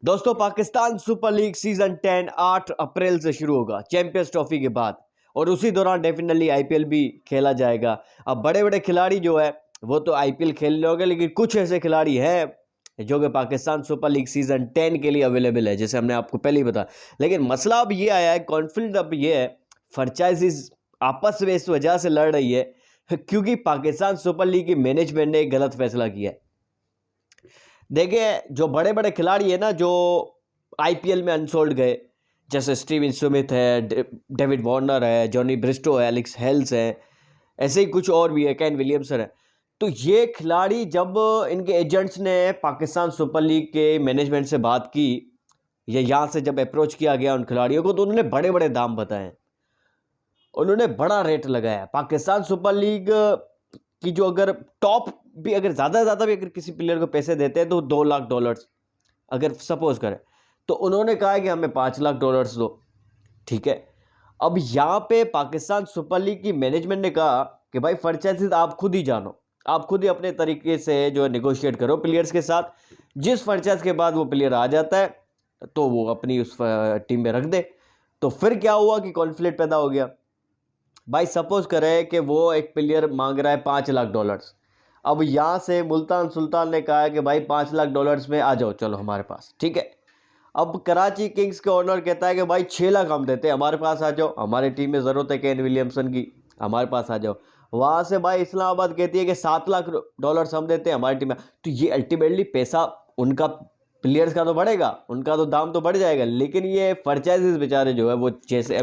दोस्तों, Pakistan super league season 10 8 अप्रैल से शुरू होगा चैंपियंस ट्रॉफी के बाद। और उसी दौरान डेफिनेटली आईपीएल भी खेला जाएगा। अब बड़े बड़े खिलाड़ी जो है वो तो आईपीएल खेलने होंगे, लेकिन कुछ ऐसे खिलाड़ी हैं जो कि पाकिस्तान सुपर लीग सीजन 10 के लिए अवेलेबल है, जैसे हमने आपको पहले ही बताया। लेकिन मसला अब ये आया है, कॉन्फ्लिक्ट अब ये है, फ्रेंचाइजीज आपस में इस वजह से लड़ रही है क्योंकि पाकिस्तान सुपर लीग की मैनेजमेंट ने एक गलत फैसला किया है। देखिए, जो बड़े बड़े खिलाड़ी है ना, जो आईपीएल में अनसोल्ड गए, जैसे स्टीवन स्मिथ है, डेविड वार्नर है, जॉनी ब्रिस्टो है, एलेक्स हेल्स है, ऐसे ही कुछ और भी है, केन विलियमसन है। तो ये खिलाड़ी जब इनके एजेंट्स ने पाकिस्तान सुपर लीग के मैनेजमेंट से बात की या यहाँ से जब अप्रोच किया गया उन खिलाड़ियों को, तो उन्होंने बड़े बड़े दाम बताए, उन्होंने बड़ा रेट लगाया। पाकिस्तान सुपर लीग की जो अगर टॉप भी, अगर ज़्यादा से ज़्यादा भी अगर किसी प्लेयर को पैसे देते हैं तो $2 लाख अगर सपोज करें, तो उन्होंने कहा कि हमें $5 लाख दो। ठीक है, अब यहाँ पे पाकिस्तान सुपर लीग की मैनेजमेंट ने कहा कि भाई फ्रेंचाइजीज आप खुद ही जानो, आप खुद ही अपने तरीके से जो है निगोशिएट करो प्लेयर्स के साथ। जिस फ्रेंचाइज के बाद वो प्लेयर आ जाता है तो वो अपनी उस टीम में रख दे। तो फिर क्या हुआ कि कॉन्फ्लिक्ट पैदा हो गया। भाई सपोज करें कि वो एक प्लेयर मांग रहा है $5 लाख। अब यहाँ से मुल्तान सुल्तान ने कहा है कि भाई $5 लाख में आ जाओ, चलो हमारे पास, ठीक है। अब कराची किंग्स के ओनर कहता है कि भाई 6 लाख हम देते हैं, हमारे पास आ जाओ, हमारी टीम में ज़रूरत है केन विलियमसन की, हमारे पास आ जाओ। वहाँ से भाई इस्लामाबाद कहती है कि $7 लाख हम देते हैं, हमारी टीम में। तो ये अल्टीमेटली पैसा उनका, प्लेयर्स का तो बढ़ेगा, उनका तो दाम तो बढ़ जाएगा, लेकिन ये फ्रेंचाइजीज बेचारे जो है वो, जैसे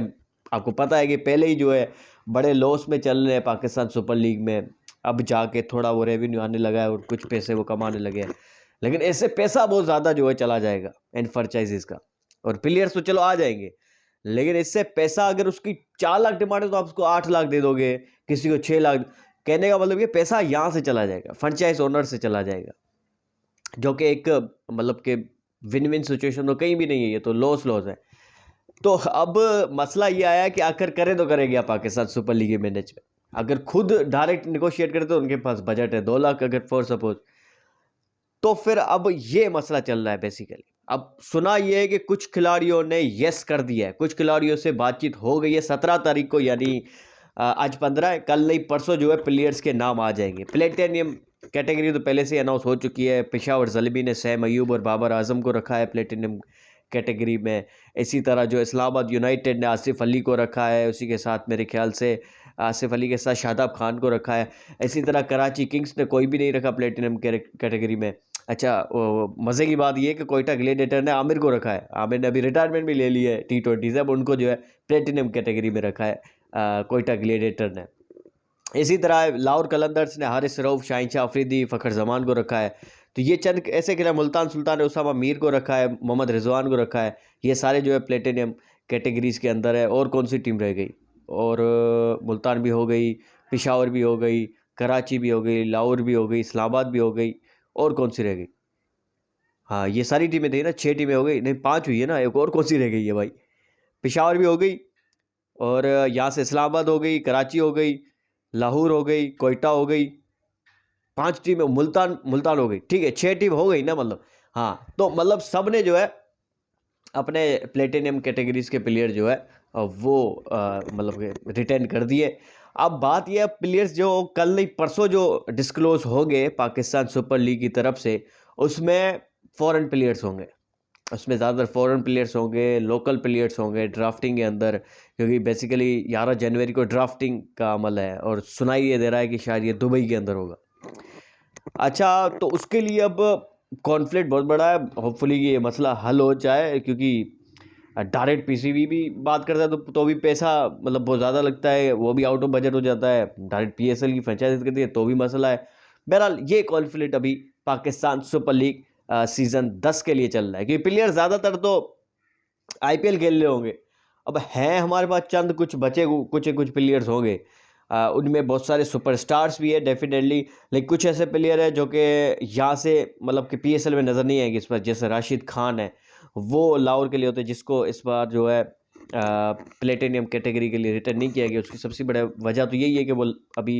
आपको पता है कि पहले ही जो है बड़े लॉस में चल रहे हैं पाकिस्तान सुपर लीग में। अब जाके थोड़ा वो रेवेन्यू आने लगा है और कुछ पैसे वो कमाने लगे हैं, लेकिन ऐसे पैसा बहुत ज़्यादा जो है चला जाएगा इन फ्रेंचाइजीज का। और प्लेयर्स तो चलो आ जाएंगे, लेकिन इससे पैसा, अगर उसकी 4 लाख डिमांड है तो आप उसको 8 लाख दे दोगे, किसी को 6 लाख। कहने का मतलब ये पैसा यहाँ से चला जाएगा, फ्रेंचाइज ओनर से चला जाएगा, जो कि एक मतलब कि विन विन सिचुएशन तो कहीं भी नहीं है, ये तो लॉस लॉस है। तो अब मसला ये आया कि आखिर करे तो करे क्या पाकिस्तान सुपर लीग मैनेजमेंट। अगर खुद डायरेक्ट निगोशिएट करे तो उनके पास बजट है 2 लाख अगर फॉर सपोज, तो फिर अब ये मसला चल रहा है बेसिकली। अब सुना ये है कि कुछ खिलाड़ियों ने यस कर दिया है, कुछ खिलाड़ियों से बातचीत हो गई है 17 तारीख को, यानी आज 15 है, कल नहीं परसों जो है प्लेयर्स के नाम आ जाएंगे। प्लेटिनियम कैटेगरी तो पहले से अनाउंस हो चुकी है, पेशावर ज़ल्मी ने सैम अयूब और बाबर आजम को रखा है प्लेटिनियम कैटेगरी में। इसी तरह जो इस्लामाबाद यूनाइटेड ने आसिफ अली को रखा है, उसी के साथ मेरे ख्याल से आसिफ अली के साथ शादाब खान को रखा है। इसी तरह कराची किंग्स ने कोई भी नहीं रखा प्लेटिनियम कैटेगरी में। अच्छा, मज़े की बात यह है कि कोयटा ग्लेडिएटर ने आमिर को रखा है, आमिर ने अभी रिटायरमेंट भी ले ली है T20 से, अब उनको जो है प्लेटिनियम कैटेगरी में रखा है कोयटा ग्लेडिएटर ने। इसी तरह लाहौर कलंदर्स ने हारिस रऊफ, शाहीन शाह अफरीदी, फ़खर जमान को रखा है। तो ये चंद ऐसे खिलाड़ी, मुल्तान सुल्तान ने उसामा मीर को रखा है, मोहम्मद रिजवान को रखा है। ये सारे जो है प्लेटिनियम कैटेगरीज के अंदर है। और कौन सी टीम रह गई? और मुल्तान भी हो गई, पेशावर भी हो गई, कराची भी हो गई, लाहौर भी हो गई, इस्लामाबाद भी हो गई, और कौन सी रह गई? हाँ, ये सारी टीमें थी ना, 6 टीमें हो गई, नहीं 5 हुई है ना, एक और कौन सी रह गई है भाई? पेशावर भी हो गई, और यहाँ से इस्लामाबाद हो गई, कराची हो गई, लाहौर हो गई, कोयटा हो गई, 5 टीमें, मुल्तान मुल्तान हो गई। ठीक है, 6 टीम हो गई ना, मतलब हाँ। तो मतलब सब ने जो है अपने प्लेटिनियम कैटेगरीज के प्लेयर जो है वो मतलब रिटेन कर दिए। अब बात यह है, प्लेयर्स जो कल नहीं परसों जो डिस्क्लोज होंगे पाकिस्तान सुपर लीग की तरफ से, उसमें फॉरेन प्लेयर्स होंगे, उसमें ज़्यादातर फॉरेन प्लेयर्स होंगे, लोकल प्लेयर्स होंगे ड्राफ्टिंग के अंदर, क्योंकि बेसिकली 11 जनवरी को ड्राफ्टिंग का अमल है और सुनाई ये दे रहा है कि शायद ये दुबई के अंदर होगा। अच्छा, तो उसके लिए अब कॉन्फ्लिक्ट बहुत बड़ा है, होपफुली ये मसला हल हो जाए, क्योंकि डायरेक्ट पीसीबी भी बात करता है तो भी पैसा मतलब बहुत ज़्यादा लगता है, वो भी आउट ऑफ बजट हो जाता है। डायरेक्ट पीएसएल की फ्रेंचाइज करती है तो भी मसला है। बहरहाल ये कॉन्फ्लिक्ट अभी पाकिस्तान सुपर लीग सीज़न 10 के लिए चल रहा है, क्योंकि प्लेयर ज़्यादातर तो आईपीएल खेल रहे होंगे। अब हैं हमारे पास चंद कुछ बचे कुछ प्लेयर्स होंगे, उनमें बहुत सारे सुपरस्टार्स भी है डेफिनेटली, लेकिन कुछ ऐसे प्लेयर है जो कि यहाँ से मतलब कि पीएसएल में नज़र नहीं आएंगे इस बार। जैसे राशिद खान है, वो लाहौर के लिए होते हैं, जिसको इस बार जो है प्लेटिनियम कैटेगरी के लिए रिटर्न नहीं किया गया। उसकी सबसे बड़ा वजह तो यही है कि वो अभी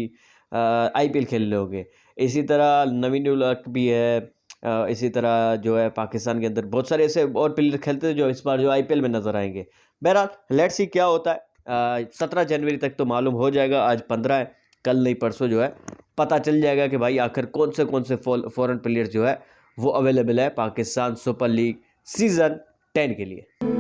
आईपीएल खेल रहे होंगे। इसी तरह नवीन उल हक भी है, इसी तरह जो है पाकिस्तान के अंदर बहुत सारे ऐसे और प्लेयर खेलते हैं जो इस बार जो आईपीएल में नजर आएंगे। बहरहाल लेट्स सी क्या होता है। 17 जनवरी तक तो मालूम हो जाएगा, आज 15 है, कल नहीं परसों जो है पता चल जाएगा कि भाई आखिर कौन से फॉरेन प्लेयर जो है वो अवेलेबल है पाकिस्तान सुपर लीग सीज़न 10 के लिए।